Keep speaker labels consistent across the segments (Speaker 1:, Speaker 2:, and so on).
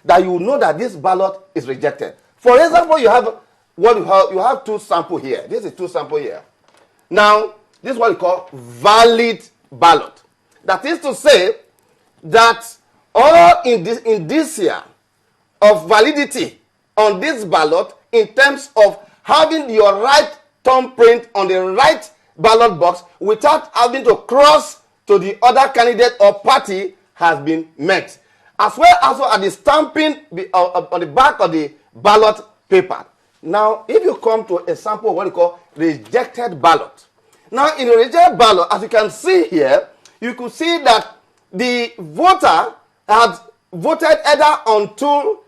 Speaker 1: that you know that this ballot is rejected. For example, you have you have two samples here. This is two samples here. Now, this is what we call valid ballot. That is to say that all in this year of validity on this ballot in terms of having your right thumbprint on the right ballot box without having to cross to the other candidate or party has been met. As well as at the stamping on the back of the ballot paper. Now, if you come to a sample of what we call rejected ballot. Now, in the rejected ballot, as you can see here, you could see that the voter had voted either on two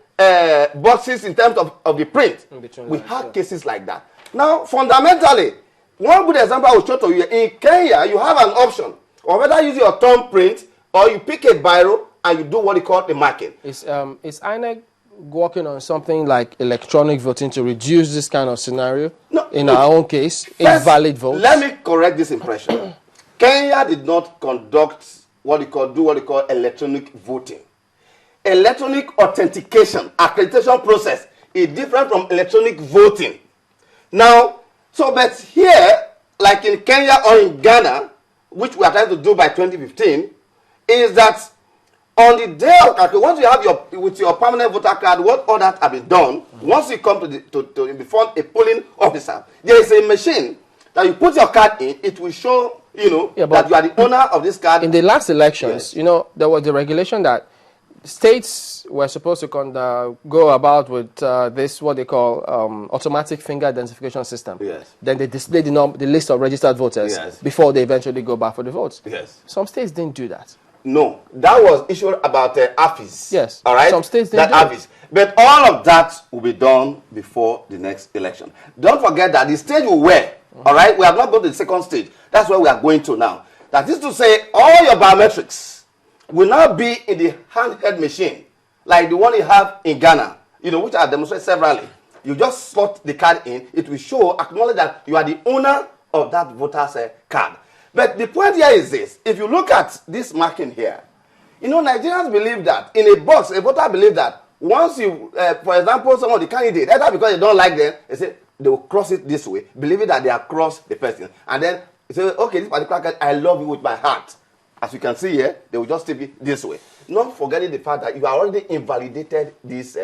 Speaker 1: boxes in terms of the print. We have cases like that. Now, fundamentally, one good example I will show to you, in Kenya, you have an option of whether use your thumbprint or you pick a biro and you do what you call the marking.
Speaker 2: Is INEC working on something like electronic voting to reduce this kind of scenario? No, in our own case, invalid votes?
Speaker 1: Let me correct this impression. Kenya did not conduct what you call electronic voting. Electronic authentication, accreditation process is different from electronic voting. Now, but here, like in Kenya or in Ghana, which we are trying to do by 2015, is that on the day of once you have your permanent voter card, what all that have been done, once you come to before a polling officer, there is a machine that you put your card in, it will show, that you are the owner of this card.
Speaker 2: In the last elections, yes, there was the regulation that states were supposed to go about with this, what they call automatic finger identification system.
Speaker 1: Yes.
Speaker 2: Then they display the list of registered voters, yes, before they eventually go back for the votes.
Speaker 1: Yes.
Speaker 2: Some states didn't do that.
Speaker 1: No, that was issued about AFIS.
Speaker 2: Yes.
Speaker 1: All right.
Speaker 2: Some states didn't do
Speaker 1: AFIS. But all of that will be done before the next election. Don't forget that the stage we were, all right, we have not gone to the second stage. That's where we are going to now. That is to say, all your biometrics will now be in the handheld machine, like the one you have in Ghana, which I demonstrated severally. You just slot the card in, it will show, acknowledge that you are the owner of that voter's card. But the point here is this: if you look at this marking here, Nigerians believe that in a box, a voter believes that once you, for example, some of the candidates, either because they don't like them, they will cross it this way, believing that they have crossed the person, and then they say, okay, this particular card, I love you with my heart. As you can see here, they will just take it this way. Not forgetting the fact that you have already invalidated this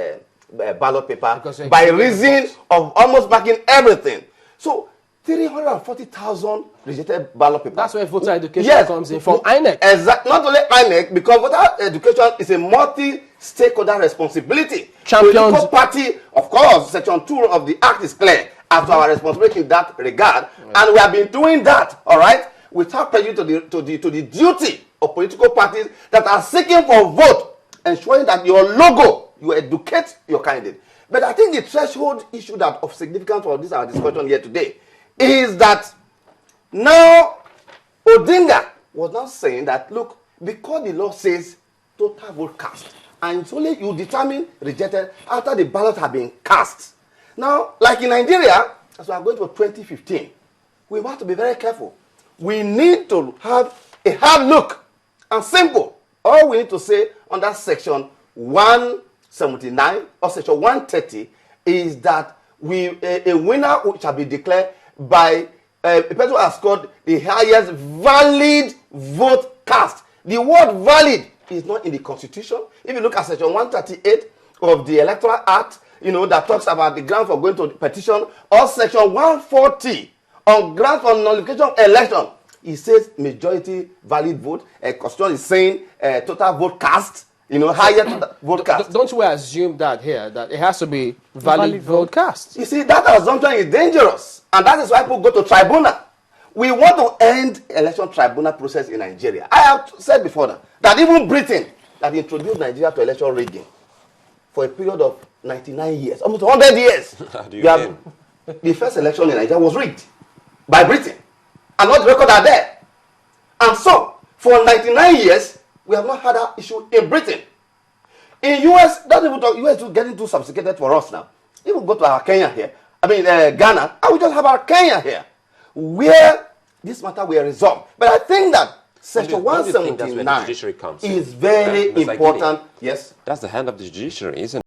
Speaker 1: ballot paper by reason of almost marking everything. So 340,000 rejected ballot papers.
Speaker 2: That's where voter education comes in from INEC.
Speaker 1: Exactly. Not only INEC, because voter education is a multi-stakeholder responsibility.
Speaker 2: Champions.
Speaker 1: Political party, of course, Section 2 of the Act is clear as to our responsibility in that regard. And we have been doing that, all right, without prejudice to the duty of political parties that are seeking for vote, ensuring that your logo, you educate your candidate. But I think the threshold issue that of significance for this our discussion here today is that now Odinga was not saying that, look, because the law says total vote cast, and it's only you determine rejected after the ballot have been cast. Now, like in Nigeria, as we are going to 2015, we have to be very careful. We need to have a hard look and simple. All we need to say under section 179 or section 130 is that a winner shall be declared by a person who has scored the highest valid vote cast. The word valid is not in the Constitution. If you look at section 138 of the Electoral Act, that talks about the ground for going to petition, or section 140 on grounds for nullification election, it says majority valid vote. Constitution is saying total vote cast, higher vote cast.
Speaker 2: Don't we assume that here, that it has to be valid vote cast?
Speaker 1: You see, that assumption is dangerous. And that is why people go to tribunal. We want to end election tribunal process in Nigeria. I have said before that even Britain, that introduced Nigeria to election rigging for a period of 99 years, almost 100 years. The first election in Nigeria was rigged by Britain. And what records are there? And so, for 99 years, we have not had that issue in Britain. In US, don't even talk, US is getting too sophisticated for us now. If we go to our Kenya here, Ghana, I will just have our Kenya here, where this matter will resolve. But I think that Section
Speaker 3: Don't you think that's where the
Speaker 1: 179
Speaker 3: judiciary comes in?
Speaker 1: is very
Speaker 3: Mr. Igini,
Speaker 1: important. Yes.
Speaker 3: That's the hand of the judiciary, isn't it?